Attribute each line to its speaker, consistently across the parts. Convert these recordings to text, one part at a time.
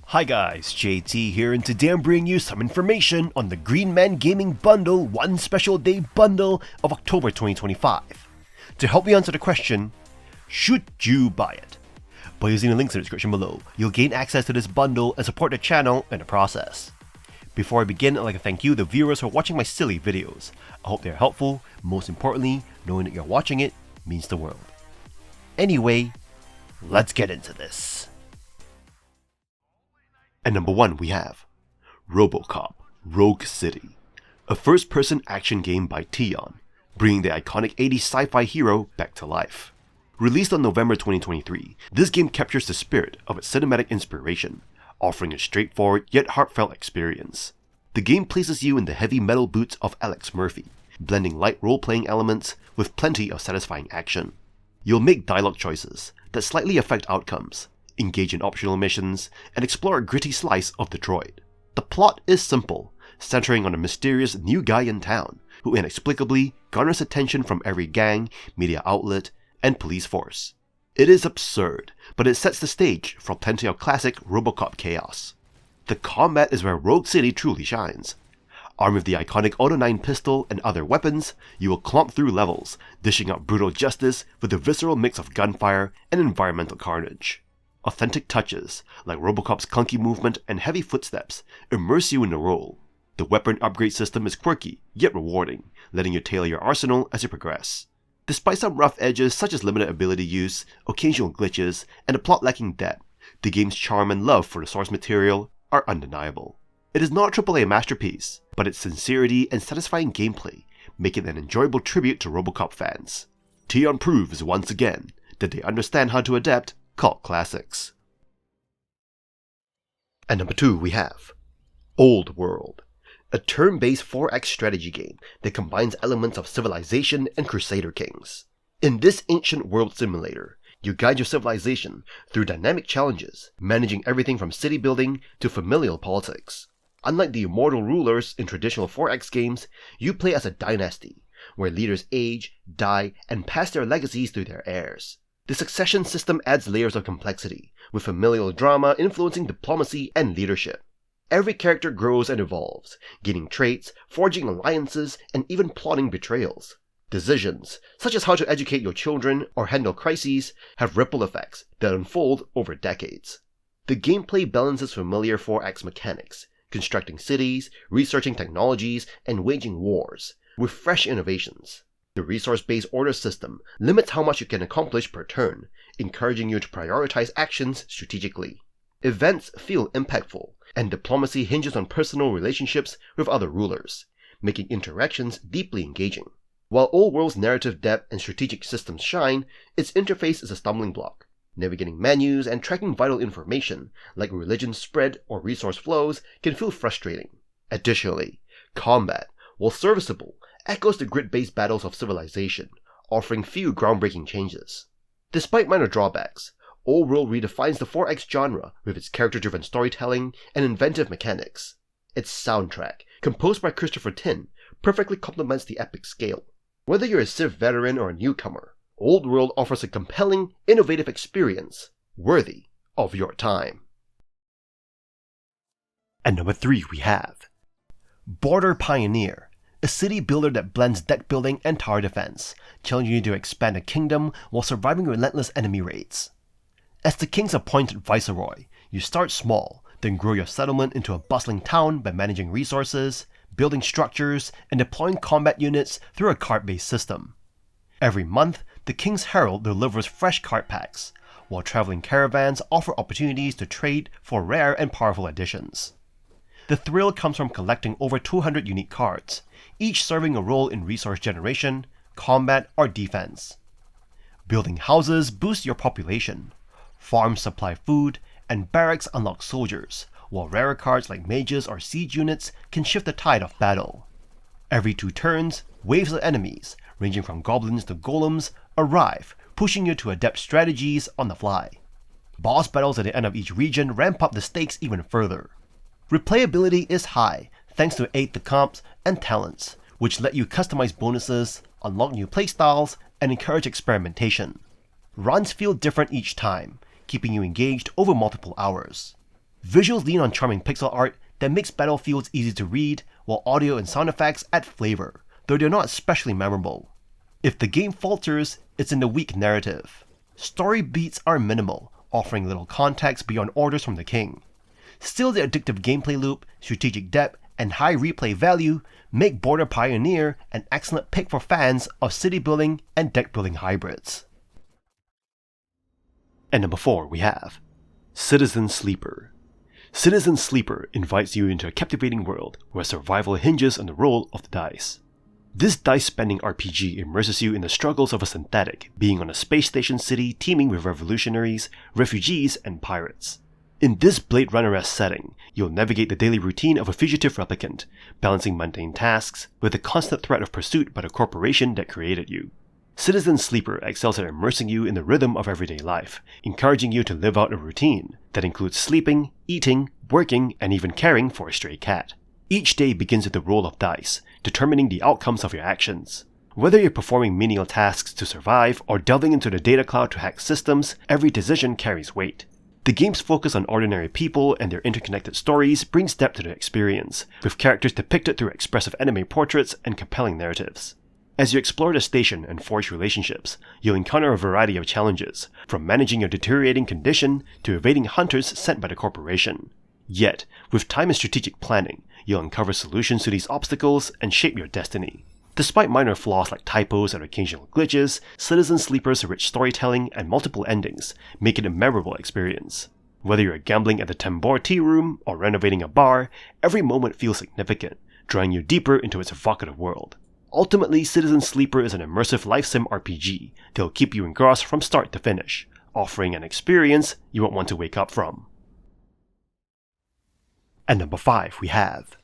Speaker 1: Hi guys, JT here, and today I'm bringing you some information on the Green Man Gaming Bundle One Special Day Bundle of October 2025. To help me answer the question, should you buy it? By using the links in the description below, you'll gain access to this bundle and support the channel in the process. Before I begin, I'd like to thank you, the viewers, for watching my silly videos. I hope they're helpful. Most importantly, knowing that you're watching it means the world. Anyway, let's get into this. At number 1 we have RoboCop Rogue City, a first-person action game by Tion, bringing the iconic 80s sci-fi hero back to life. Released on November 2023, this game captures the spirit of its cinematic inspiration, offering a straightforward yet heartfelt experience. The game places you in the heavy metal boots of Alex Murphy, blending light role-playing elements with plenty of satisfying action. You'll make dialogue choices that slightly affect outcomes, engage in optional missions, and explore a gritty slice of Detroit. The plot is simple, centering on a mysterious new guy in town who inexplicably garners attention from every gang, media outlet, and police force. It is absurd, but it sets the stage for plenty of classic RoboCop chaos. The combat is where Rogue City truly shines. Armed with the iconic Auto 9 pistol and other weapons, you will clomp through levels, dishing out brutal justice with a visceral mix of gunfire and environmental carnage. Authentic touches, like RoboCop's clunky movement and heavy footsteps, immerse you in the role. The weapon upgrade system is quirky, yet rewarding, letting you tailor your arsenal as you progress. Despite some rough edges such as limited ability use, occasional glitches, and a plot lacking depth, the game's charm and love for the source material are undeniable. It is not a AAA masterpiece, but its sincerity and satisfying gameplay make it an enjoyable tribute to RoboCop fans. Tion proves once again that they understand how to adapt cult classics. At number 2 we have Old World, a turn-based 4X strategy game that combines elements of Civilization and Crusader Kings. In this ancient world simulator, you guide your civilization through dynamic challenges, managing everything from city building to familial politics. Unlike the immortal rulers in traditional 4X games, you play as a dynasty, where leaders age, die, and pass their legacies through their heirs. The succession system adds layers of complexity, with familial drama influencing diplomacy and leadership. Every character grows and evolves, gaining traits, forging alliances, and even plotting betrayals. Decisions, such as how to educate your children or handle crises, have ripple effects that unfold over decades. The gameplay balances familiar 4X mechanics, constructing cities, researching technologies, and waging wars, with fresh innovations. The resource-based order system limits how much you can accomplish per turn, encouraging you to prioritize actions strategically. Events feel impactful, and diplomacy hinges on personal relationships with other rulers, making interactions deeply engaging. While Old World's narrative depth and strategic systems shine, its interface is a stumbling block. Navigating menus and tracking vital information, like religion spread or resource flows, can feel frustrating. Additionally, combat, while serviceable, echoes the grid-based battles of Civilization, offering few groundbreaking changes. Despite minor drawbacks, Old World redefines the 4X genre with its character-driven storytelling and inventive mechanics. Its soundtrack, composed by Christopher Tin, perfectly complements the epic scale. Whether you're a Civ veteran or a newcomer, Old World offers a compelling, innovative experience worthy of your time. At number 3 we have Border Pioneer, a city builder that blends deck building and tower defense, challenging you to expand a kingdom while surviving relentless enemy raids. As the king's appointed viceroy, you start small, then grow your settlement into a bustling town by managing resources, building structures, and deploying combat units through a card-based system. Every month, the King's Herald delivers fresh card packs, while traveling caravans offer opportunities to trade for rare and powerful additions. The thrill comes from collecting over 200 unique cards, each serving a role in resource generation, combat, or defense. Building houses boosts your population, farms supply food, and barracks unlock soldiers, while rarer cards like mages or siege units can shift the tide of battle. Every 2 turns, waves of enemies, ranging from goblins to golems, arrive, pushing you to adapt strategies on the fly. Boss battles at the end of each region ramp up the stakes even further. Replayability is high, thanks to aid the comps and talents, which let you customize bonuses, unlock new playstyles, and encourage experimentation. Runs feel different each time, keeping you engaged over multiple hours. Visuals lean on charming pixel art that makes battlefields easy to read, while audio and sound effects add flavor, though they're not especially memorable. If the game falters, it's in the weak narrative. Story beats are minimal, offering little context beyond orders from the king. Still, the addictive gameplay loop, strategic depth, and high replay value make Border Pioneer an excellent pick for fans of city building and deck building hybrids. And number 4 we have Citizen Sleeper. Citizen Sleeper invites you into a captivating world where survival hinges on the roll of the dice. This dice-spending RPG immerses you in the struggles of a synthetic, being on a space station city teeming with revolutionaries, refugees, and pirates. In this Blade Runner-esque setting, you'll navigate the daily routine of a fugitive replicant, balancing mundane tasks with the constant threat of pursuit by the corporation that created you. Citizen Sleeper excels at immersing you in the rhythm of everyday life, encouraging you to live out a routine that includes sleeping, eating, working, and even caring for a stray cat. Each day begins with a roll of dice, determining the outcomes of your actions. Whether you're performing menial tasks to survive or delving into the data cloud to hack systems, every decision carries weight. The game's focus on ordinary people and their interconnected stories brings depth to the experience, with characters depicted through expressive anime portraits and compelling narratives. As you explore the station and forge relationships, you'll encounter a variety of challenges, from managing your deteriorating condition to evading hunters sent by the corporation. Yet, with time and strategic planning, you'll uncover solutions to these obstacles and shape your destiny. Despite minor flaws like typos and occasional glitches, Citizen Sleeper's rich storytelling and multiple endings make it a memorable experience. Whether you're gambling at the Tambor Tea Room or renovating a bar, every moment feels significant, drawing you deeper into its evocative world. Ultimately, Citizen Sleeper is an immersive life sim RPG that will keep you engrossed from start to finish, offering an experience you won't want to wake up from. At number 5 we have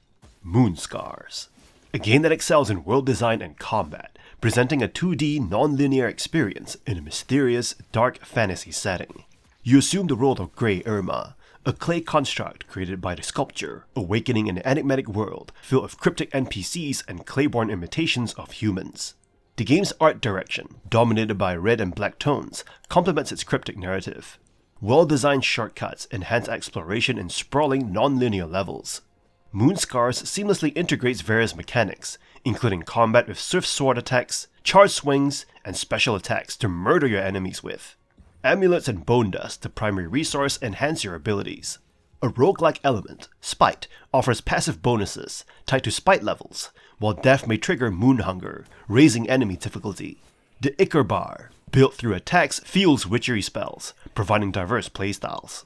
Speaker 1: Moonscars. A game that excels in world design and combat, presenting a 2D non-linear experience in a mysterious, dark fantasy setting. You assume the role of Grey Irma, a clay construct created by the sculpture, awakening an enigmatic world filled with cryptic NPCs and clay-born imitations of humans. The game's art direction, dominated by red and black tones, complements its cryptic narrative. Well-designed shortcuts enhance exploration in sprawling non-linear levels. Moonscars seamlessly integrates various mechanics, including combat with swift sword attacks, charge swings, and special attacks to murder your enemies with. Amulets and bone dust, the primary resource, enhance your abilities. A roguelike element, Spite, offers passive bonuses tied to spite levels, while death may trigger moon hunger, raising enemy difficulty. The Ichor Bar, built through attacks, fuels witchery spells, providing diverse playstyles.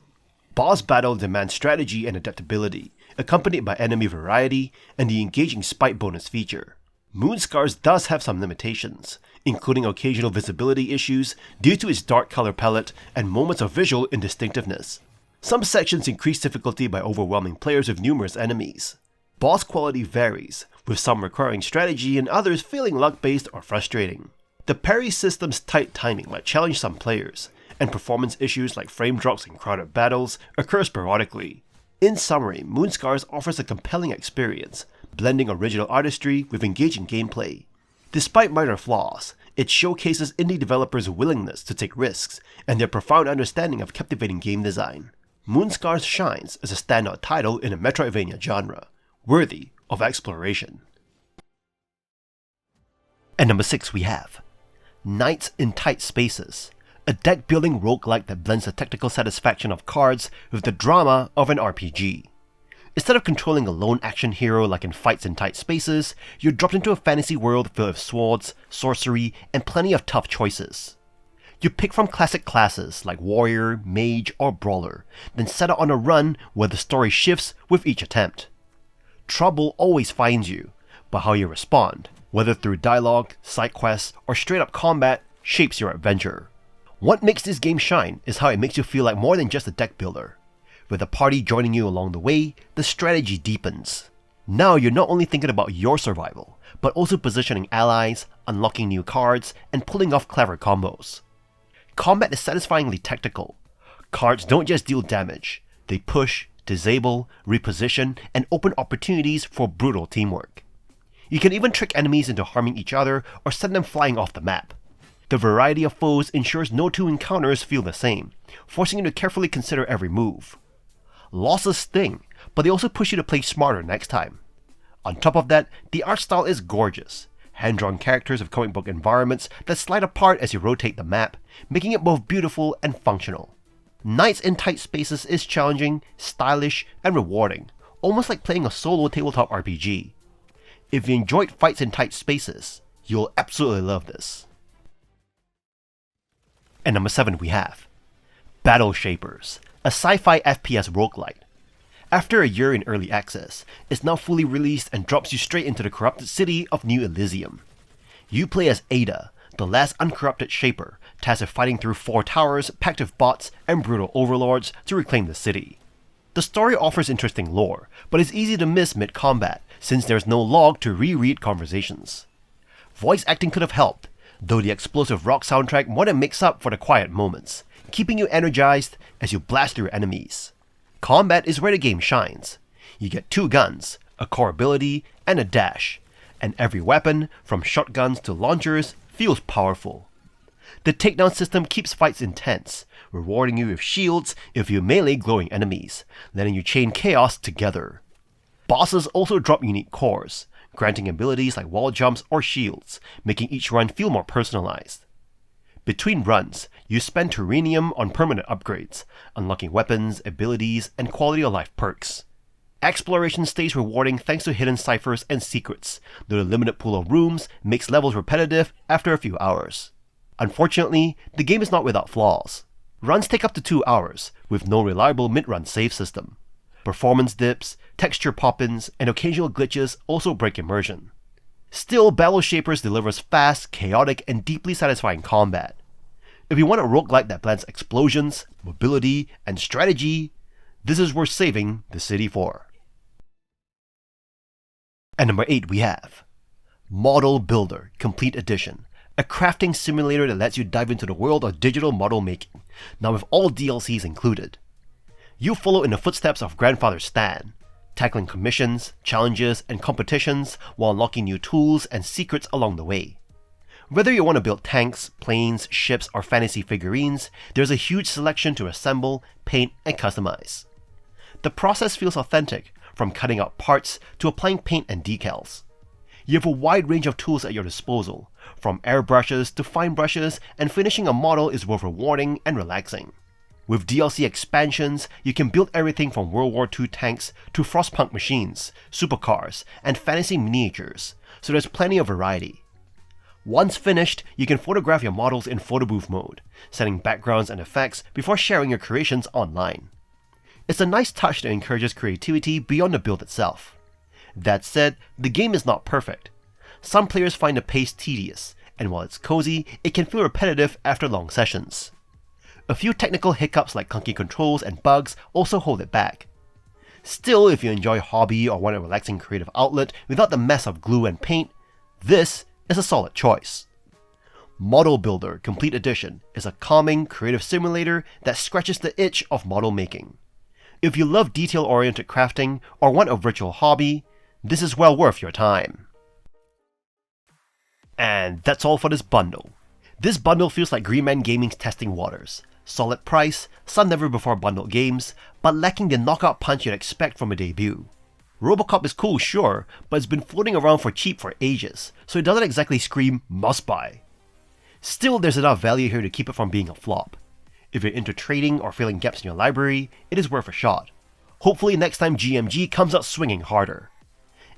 Speaker 1: Boss battle demands strategy and adaptability, accompanied by enemy variety and the engaging spite bonus feature. Moonscars does have some limitations, including occasional visibility issues due to its dark color palette and moments of visual indistinctiveness. Some sections increase difficulty by overwhelming players with numerous enemies. Boss quality varies, with some requiring strategy and others feeling luck-based or frustrating. The parry system's tight timing might challenge some players, and performance issues like frame drops in crowded battles occur sporadically. In summary, Moonscars offers a compelling experience, blending original artistry with engaging gameplay. Despite minor flaws, it showcases indie developers' willingness to take risks and their profound understanding of captivating game design. Moonscars shines as a standout title in a Metroidvania genre, worthy of exploration. At number 6 we have Knights in Tight Spaces, a deck-building roguelike that blends the technical satisfaction of cards with the drama of an RPG. Instead of controlling a lone action hero like in Fights in Tight Spaces, you're dropped into a fantasy world filled with swords, sorcery, and plenty of tough choices. You pick from classic classes like warrior, mage, or brawler, then set out on a run where the story shifts with each attempt. Trouble always finds you, but how you respond, whether through dialogue, side quests, or straight-up combat, shapes your adventure. What makes this game shine is how it makes you feel like more than just a deck builder. With a party joining you along the way, the strategy deepens. Now you're not only thinking about your survival, but also positioning allies, unlocking new cards, and pulling off clever combos. Combat is satisfyingly tactical. Cards don't just deal damage, they push, disable, reposition, and open opportunities for brutal teamwork. You can even trick enemies into harming each other or send them flying off the map. The variety of foes ensures no two encounters feel the same, forcing you to carefully consider every move. Losses sting, but they also push you to play smarter next time. On top of that, the art style is gorgeous. Hand-drawn characters with comic book environments that slide apart as you rotate the map, making it both beautiful and functional. Knights in tight spaces is challenging, stylish, and rewarding, almost like playing a solo tabletop RPG. If you enjoyed fights in tight spaces, you'll absolutely love this. And number 7 we have Battle Shapers, a sci-fi FPS roguelite. After a year in early access, it's now fully released and drops you straight into the corrupted city of New Elysium. You play as Ada, the last uncorrupted shaper, tasked with fighting through 4 towers packed with bots and brutal overlords to reclaim the city. The story offers interesting lore, but is easy to miss mid-combat since there's no log to reread conversations. Voice acting could have helped, though the explosive rock soundtrack more than makes up for the quiet moments, keeping you energized as you blast through enemies. Combat is where the game shines. You get 2 guns, a core ability, and a dash, and every weapon, from shotguns to launchers, feels powerful. The takedown system keeps fights intense, rewarding you with shields if you melee glowing enemies, letting you chain chaos together. Bosses also drop unique cores, granting abilities like wall jumps or shields, making each run feel more personalized. Between runs, you spend Turanium on permanent upgrades, unlocking weapons, abilities, and quality of life perks. Exploration stays rewarding thanks to hidden ciphers and secrets, though the limited pool of rooms makes levels repetitive after a few hours. Unfortunately, the game is not without flaws. Runs take up to 2 hours, with no reliable mid-run save system. Performance dips, texture pop-ins, and occasional glitches also break immersion. Still, Battle Shapers delivers fast, chaotic, and deeply satisfying combat. If you want a roguelite that blends explosions, mobility, and strategy, this is worth saving the city for. At number 8 we have Model Builder Complete Edition, a crafting simulator that lets you dive into the world of digital model making, now with all DLCs included. You follow in the footsteps of grandfather Stan, tackling commissions, challenges, and competitions while unlocking new tools and secrets along the way. Whether you want to build tanks, planes, ships, or fantasy figurines, there's a huge selection to assemble, paint, and customize. The process feels authentic, from cutting out parts to applying paint and decals. You have a wide range of tools at your disposal, from airbrushes to fine brushes, and finishing a model is both rewarding and relaxing. With DLC expansions, you can build everything from World War II tanks to Frostpunk machines, supercars, and fantasy miniatures, so there's plenty of variety. Once finished, you can photograph your models in photo booth mode, setting backgrounds and effects before sharing your creations online. It's a nice touch that encourages creativity beyond the build itself. That said, the game is not perfect. Some players find the pace tedious, and while it's cozy, it can feel repetitive after long sessions. A few technical hiccups like clunky controls and bugs also hold it back. Still, if you enjoy hobby or want a relaxing creative outlet without the mess of glue and paint, this is a solid choice. Model Builder Complete Edition is a calming, creative simulator that scratches the itch of model making. If you love detail-oriented crafting or want a virtual hobby, this is well worth your time. And that's all for this bundle. This bundle feels like Green Man Gaming's testing waters. Solid price, some never-before bundled games, but lacking the knockout punch you'd expect from a debut. RoboCop is cool, sure, but it's been floating around for cheap for ages, so it doesn't exactly scream must buy. Still, there's enough value here to keep it from being a flop. If you're into trading or filling gaps in your library, it is worth a shot. Hopefully next time GMG comes out swinging harder.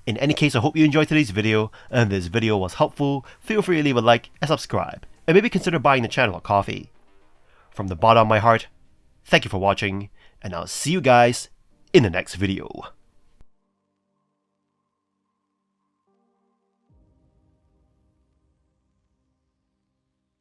Speaker 1: In any case, I hope you enjoyed today's video, and if this video was helpful, feel free to leave a like and subscribe, and maybe consider buying the channel a coffee. From the bottom of my heart, thank you for watching, and I'll see you guys in the next video.